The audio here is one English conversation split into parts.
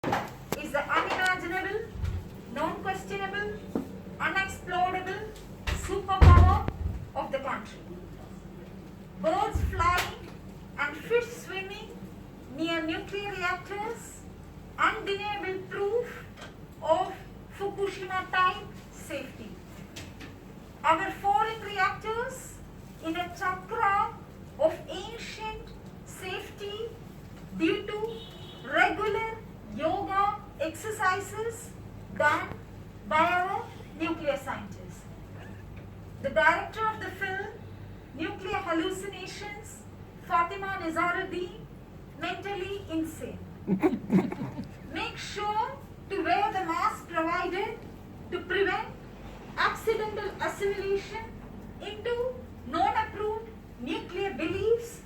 is the unimaginable, non-questionable, unexplorable superpower of the country. Birds flying and fish swimming near nuclear reactors, undeniable proof of Fukushima type safety. Our foreign reactors in a chakra of ancient safety due to regular yoga exercises done by our nuclear scientists. The director of the film Nuclear Hallucinations, Fatima Nizaruddin, mentally insane. Make sure to wear the mask provided to prevent accidental assimilation into non-approved nuclear beliefs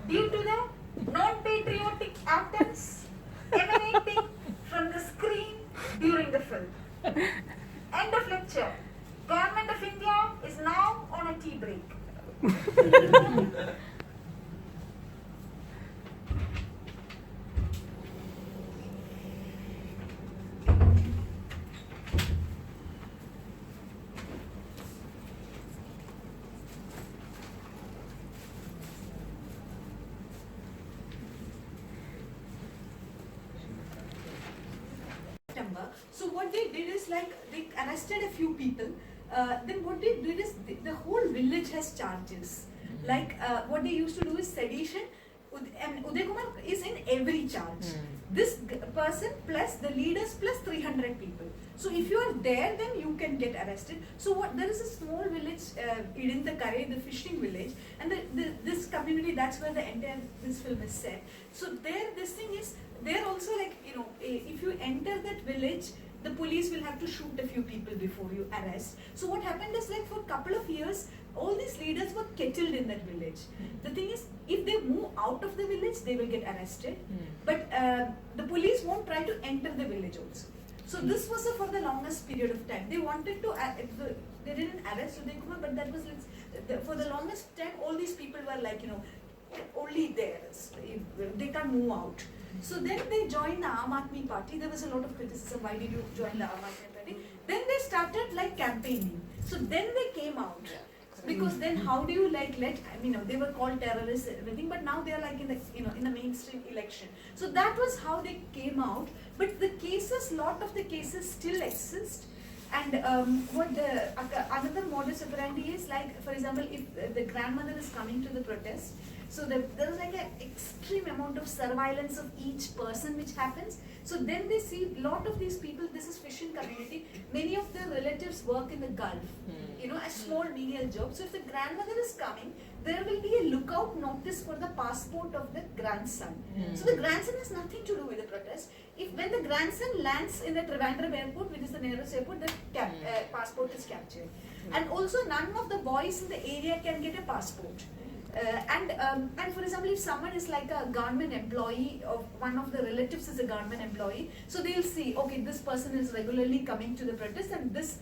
due to the non-patriotic attempts emanating from the screen during the film. End of lecture. Government of India is now on a tea break. September. So what they did is like they arrested a few people. Then what they did is the whole village has charges. Like what they used to do is sedition, and Uday Kumar is in every charge. This person plus the leaders plus 300 people. So if you are there, then you can get arrested. So what there is a small village, Idinthakare, the fishing village, and this community, that's where the entire this film is set. So there, this thing is there also, like, you know, if you enter that village, the police will have to shoot a few people before you arrest. So what happened is, like, for a couple of years, all these leaders were kettled in that village. The thing is, if they move out of the village, they will get arrested. But the police won't try to enter the village also. So this was for the longest period of time. They wanted to, they didn't arrest Uday Kumar, but that was, for the longest time, all these people were like, you know, only there. They can't move out. So then they joined the Aam Aadmi Party. There was a lot of criticism. Why did you join the Aam Aadmi Party? Then they started like campaigning. So then they came out. Because then how do you like let, I mean, they were called terrorists and everything, but now they are like in the, you know, in the mainstream election. So that was how they came out. But the cases, lot of the cases still exist. And what the another modus operandi is, like, for example, if the grandmother is coming to the protest, so there is like an extreme amount of surveillance of each person which happens. So then they see a lot of these people, this is fishing community, many of their relatives work in the Gulf, you know, a small menial job. So if the grandmother is coming, there will be a lookout notice for the passport of the grandson. So the grandson has nothing to do with the protest. If when the grandson lands in the Trivandrum airport, which is the nearest airport, the passport is captured. And also none of the boys in the area can get a passport. And for example, if someone is like a government employee, or one of the relatives is a government employee, so they'll see, okay, this person is regularly coming to the protest, and this,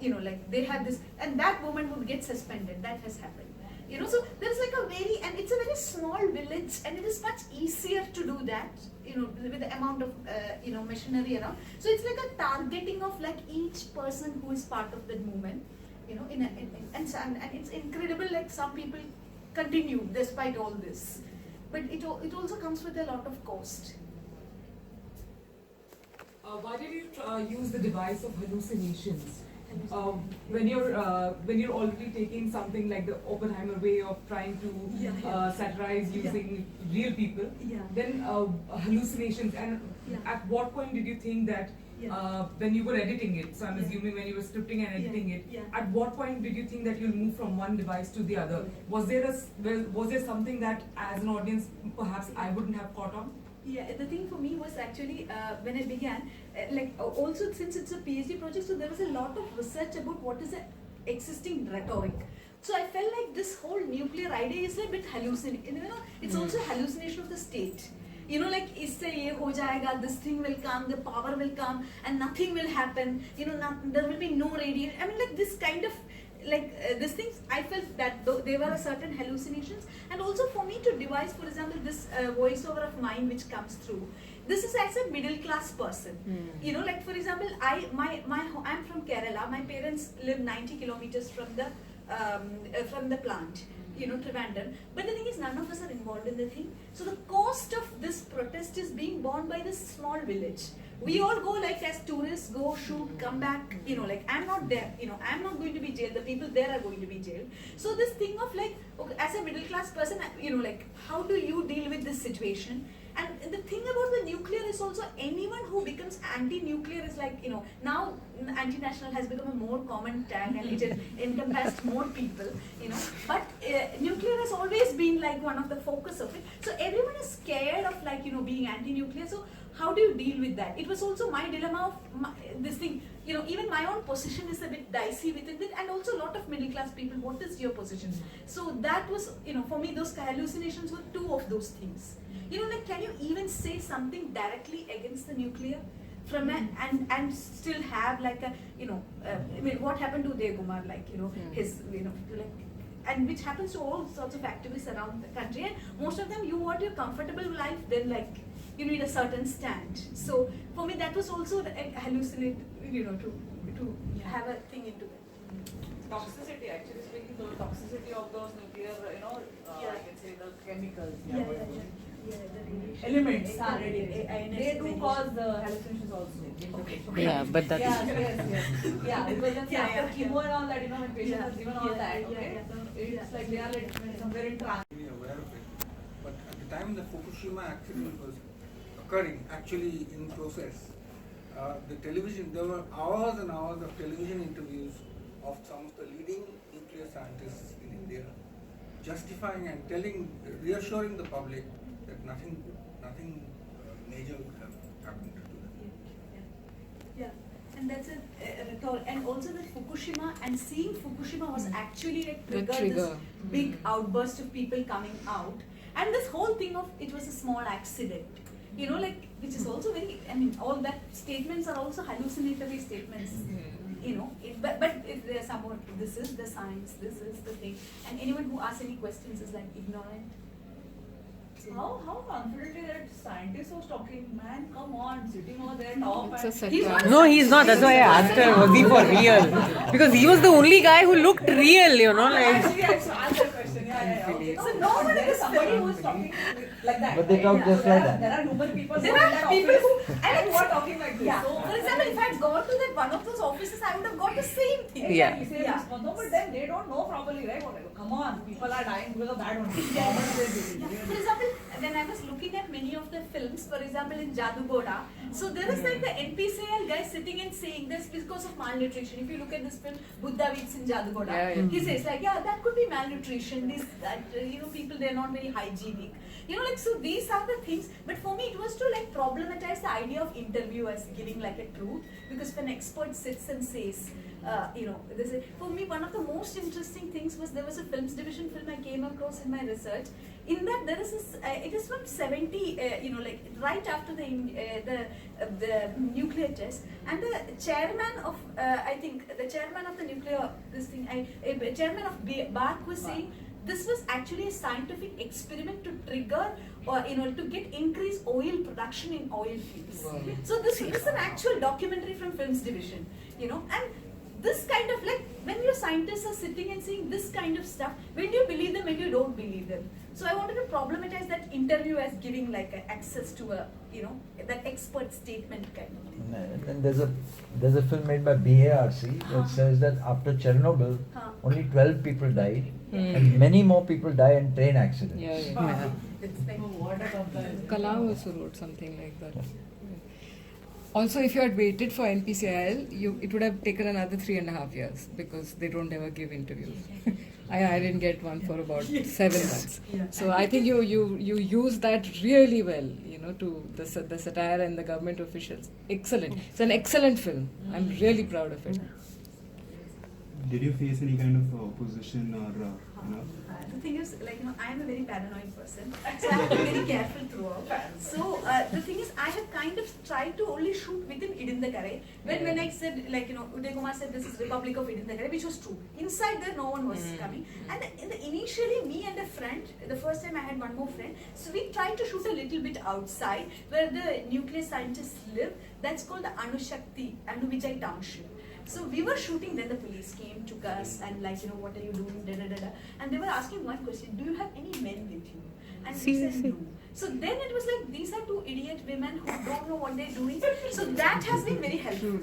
you know, like they have this, and that woman would get suspended. That has happened. You know, so there's like a very, and it's a very small village, and it is much easier to do that, you know, with the amount of, you know, machinery around. So it's like a targeting of like each person who is part of that movement, you know, and it's incredible, like some people continue despite all this. But it also comes with a lot of cost. Why did you use the device of hallucinations? When you're already taking something like the Oppenheimer way of trying to satirize using real people, then hallucinations, and at what point did you think that when you were editing it, so I'm assuming when you were scripting and editing it, at what point did you think that you'll move from one device to the other? Was there something that as an audience perhaps I wouldn't have caught on? Yeah, the thing for me was actually when I began, also since it's a PhD project, so there was a lot of research about what is the existing rhetoric. So I felt like this whole nuclear idea is a bit hallucinating. You know, it's also a hallucination of the state. You know, like, isse ye ho jayega, this thing will come, the power will come, and nothing will happen. You know, there will be no radiation. I mean, like this kind of, like these things, I felt that they were certain hallucinations. And also for me to devise, for example, this voiceover of mine which comes through, this is as a middle class person. You know, like for example, I'm from Kerala. My parents live 90 kilometers from the plant. You know, Trivandrum. But the thing is, none of us are involved in the thing. So the cost of this protest is being borne by this small village. We all go like as tourists, go shoot, come back. You know, like I'm not there. You know, I'm not going to be jailed. The people there are going to be jailed. So this thing of like, okay, as a middle class person, you know, like how do you deal with this situation? And the thing about the nuclear is also anyone who becomes anti-nuclear is like, you know, now anti-national has become a more common tag and it has encompassed more people, you know. But nuclear has always been like one of the focus of it. So everyone is scared of like, you know, being anti-nuclear. So how do you deal with that? It was also my dilemma of this thing. You know, even my own position is a bit dicey within it, and also a lot of middle class people. What is your position? So that was, you know, for me, those hallucinations were two of those things. You know, like, can you even say something directly against the nuclear from and still have like a, you know, I mean, what happened to Uday Kumar, like, you know, his, you know, like, and which happens to all sorts of activists around the country, and most of them, you want your comfortable life, then like, you need a certain stand. So for me, that was also a hallucinate, you know, to have a thing into that. Toxicity, actually speaking, the toxicity of those nuclear, you know, I can say the chemicals, The elements, radiation. they do cause hallucinations also. Yeah, but that Yes, yeah, because then after yeah. chemo and all that, you know, when patients are given all Yeah, that, yeah, okay, yeah. it's like they are like somewhere in trance. Be aware of it, but at the time the Fukushima accident was occurring, actually in process, the television, there were hours and hours of television interviews of some of the leading nuclear scientists in India, justifying and telling, reassuring the public that nothing major would have happened to them. Yeah, and that's and also that Fukushima, and seeing Fukushima was actually like The triggered this trigger. big outburst of people coming out, and this whole thing of it was a small accident, you know, like, which is also very, I mean, all that statements are also hallucinatory statements, you know, but there's some more, this is the science, this is the thing, and anyone who asks any questions is like ignorant. How confidently that scientist was talking, man, come on, sitting over there, top It's a and He's not satire. No, he's not. That's why I asked her, was he for real? Because he was the only guy who looked real, you know, like. actually I should answer the question. Yeah. Okay. So no one there is is somebody film. who is talking like that. But they right? talk just There like are- that. There are human people. There who are in that people office who- and who are talking like this. Yeah. So, For example, if I had gone to that one of those offices, I would have got the same thing. Yeah. Exactly, same Yeah. response. No, but then they don't know properly, right? Come on, people are dying because of that only. Yeah. How much they Yeah. believe? For example, when I was looking at many of the films, for example in Jadugoda, so there is like the NPCL guy sitting and saying this because of malnutrition. If you look at this film, Buddha Weeks in Jadugoda, Yeah. he says like, yeah, that could be malnutrition. This, that, you know, people, they're not very hygienic. You know, like, so these are the things. But for me, it was to like problematize the idea of interview as giving like a truth, because if an expert sits and says, you know, for me, one of the most interesting things was there was a films division film I came across in my research. In that there is this, it is from 70, you know, like right after the nuclear test, and the chairman of, I think the chairman of the nuclear, chairman of BARC was saying, this was actually a scientific experiment to trigger or, you know, to get increased oil production in oil fields. So this is an actual documentary from films division, you know, and this kind of like, when your scientists are sitting and saying this kind of stuff, when do you believe them, when you don't believe them? So I wanted to problematize that interview as giving like a access to a, you know, that expert statement kind of thing. And there's a film made by BARC that says that after Chernobyl, only 12 people died, and many more people die in train accidents. Yeah. It's like, What a comparison. Kala also wrote something like that. Also, if you had waited for NPCIL, it would have taken another 3.5 years because they don't ever give interviews. I didn't get one for about 7 months. So I think you use that really well, you know, to the satire and the government officials. Excellent. It's an excellent film. I'm really proud of it. did you face any kind of opposition or The thing is, like, I am a very paranoid person, so I have to be very careful throughout. So the thing is, I have kind of tried to only shoot within Idindagarai. When I said, like, Uday Kumar said this is Republic of Idindagarai, which was true. Inside there, no one was coming. And initially, me and a friend, the first time I had one more friend, so we tried to shoot a little bit outside where the nuclear scientists live. That's called the Anushakti, Anuvijay Township. So we were shooting, then the police came, took us, and like, what are you doing, da da da da. And they were asking one question, do you have any men with you? And we said no. So then it was like, these are two idiot women who don't know what they're doing. So that has been very helpful.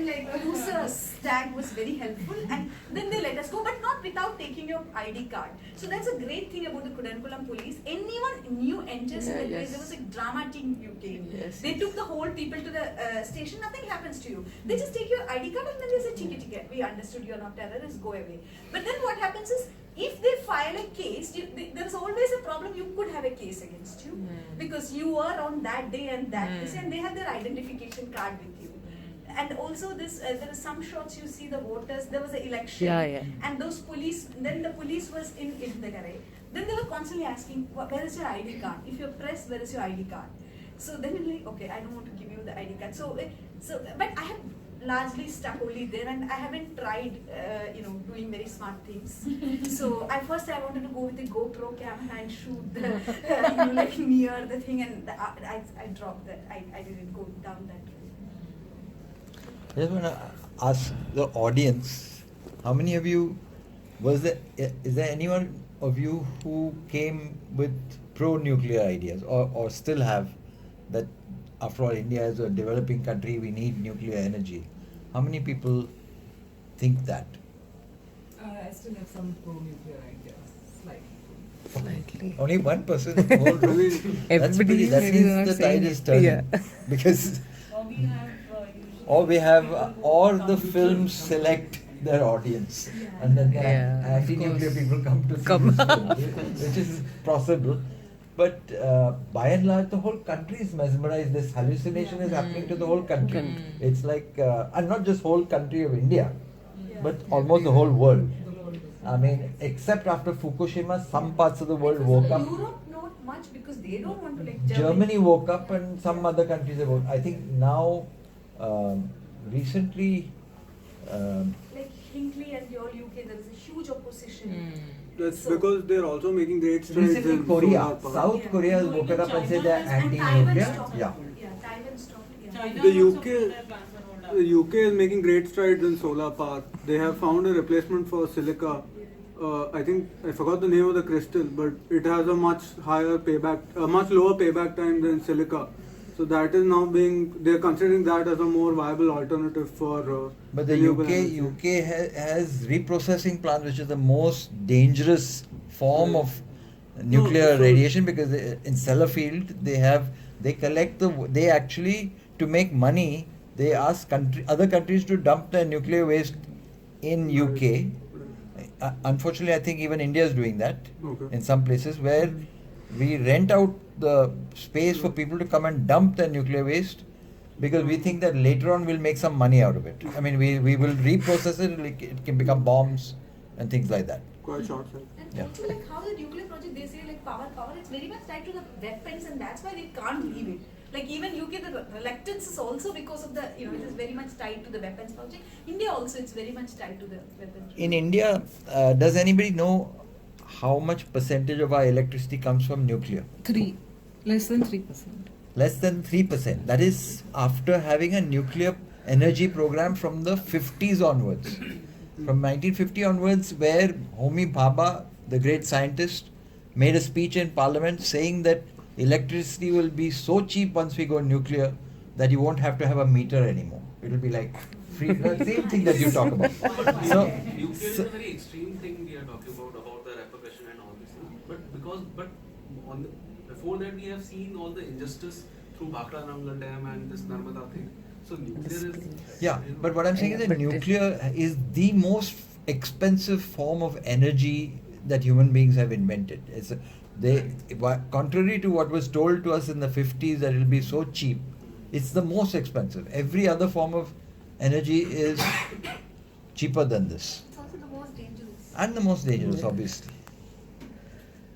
Like loser tag was very helpful. And then they let us go, but not without taking your ID card. So that's a great thing about the Kudankulam police. Anyone new enters in the place, there was a drama team you came. They took the whole people to the station, nothing happens to you. They just take your ID card and then they say, chiki, we understood you're not terrorists, go away. But then what happens is, if they file a case, there's always a problem. You could have a case against you because you were on that day and that day, and they have their identification card with you. And also, there are some shots you see the voters. There was an election, and those police. Then the police was in Idindagarai. Then they were constantly asking, "Where is your ID card? If you're pressed, where is your ID card?" So then you're like, "Okay, I don't want to give you the ID card." So but I have largely stuck only there, and I haven't tried, doing very smart things. So I wanted to go with the GoPro camera and shoot the, like near the thing, and I dropped that. I didn't go down that way. I just want to ask the audience, how many of you, is there anyone of you who came with pro-nuclear ideas or still have that, after all, India is a developing country, we need nuclear energy? How many people think that? I still have some pro-nuclear ideas, Slightly. Only one person in the whole room. Everybody That maybe means not the saying tide is it. turning. Yeah. Because Or we have or the films select their audience, and then the anti-nuclear people come to see this film, which is possible. But by and large, the whole country is mesmerized. This hallucination is happening to the whole country. It's like, and not just whole country of India, but almost the whole world. I mean, except after Fukushima, some parts of the world woke up. Europe not much because they don't want to like Germany woke up, and some other countries have woke. I think now, recently, like Hinkley and your UK, there was a huge opposition. That's because they're also making great strides recently in Korea, solar power. South Korea has woken up and said they're And Taiwan anti-nuclear. stopped. Yeah. Taiwan stopped. The UK is making great strides in solar power. They have found a replacement for silica. I think I forgot the name of the crystal, but it has a much lower payback time than silica. So that is now they're considering that as a more viable alternative for. But the renewable UK energy. has reprocessing plants, which is the most dangerous form of nuclear so- radiation, because in Sellafield they actually, to make money, they ask other countries to dump their nuclear waste in UK. Unfortunately, I think even India is doing that in some places, where we rent out the space for people to come and dump their nuclear waste, because we think that later on we'll make some money out of it. I mean, we will reprocess it, it can become bombs and things like that. Quite short sighted. And also, like how the nuclear project, they say like power, it's very much tied to the weapons, and that's why they can't leave it. Like even UK, the reluctance is also because of the, it is very much tied to the weapons project. India also, it's very much tied to the weapons. In India, does anybody know how much percentage of our electricity comes from nuclear? Less than 3%. Less than 3%. That is after having a nuclear energy program from the 50s onwards. From 1950 onwards, where Homi Bhabha, the great scientist, made a speech in Parliament saying that electricity will be so cheap once we go nuclear that you won't have to have a meter anymore. It will be like free, the same thing that you talk about. So, nuclear is a very extreme thing we are talking about the repercussion and all this thing. But before that we have seen all the injustice through Bhakra Nangal Dam and this Narmada thing. So nuclear is but what I'm saying is that nuclear is the most expensive form of energy that human beings have invented. Contrary to what was told to us in the 50s that it will be so cheap, it's the most expensive. Every other form of energy is cheaper than this. It's also the most dangerous. And the most dangerous, obviously.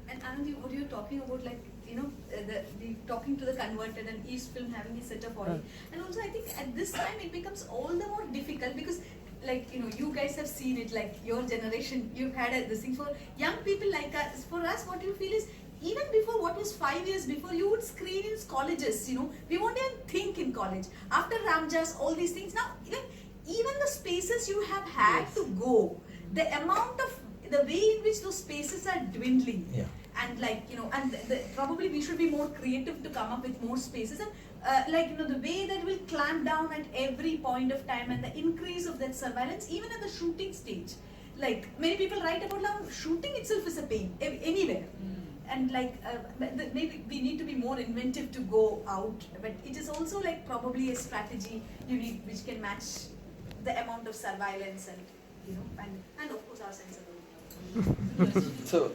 And Anand, what you're talking about, like, you know, the talking to the converted and East Film having a set of audience. And also, I think at this time it becomes all the more difficult because, like, you know, you guys have seen it, like your generation, you've had this thing. For young people like us, for us, what you feel is, even before, what was 5 years before, you would screen in colleges, you know, we won't even think in college. After Ramjas, all these things, now, even the spaces you have had to go, the amount of, the way in which those spaces are dwindling. Yeah. And like, you know, and probably we should be more creative to come up with more spaces. And like, you know, the way that we'll clamp down at every point of time and the increase of that surveillance, even at the shooting stage. Like, many people write about now, shooting itself is a pain, anywhere. And like, maybe we need to be more inventive to go out, but it is also like probably a strategy you need which can match the amount of surveillance and, you know, and of course our sense of So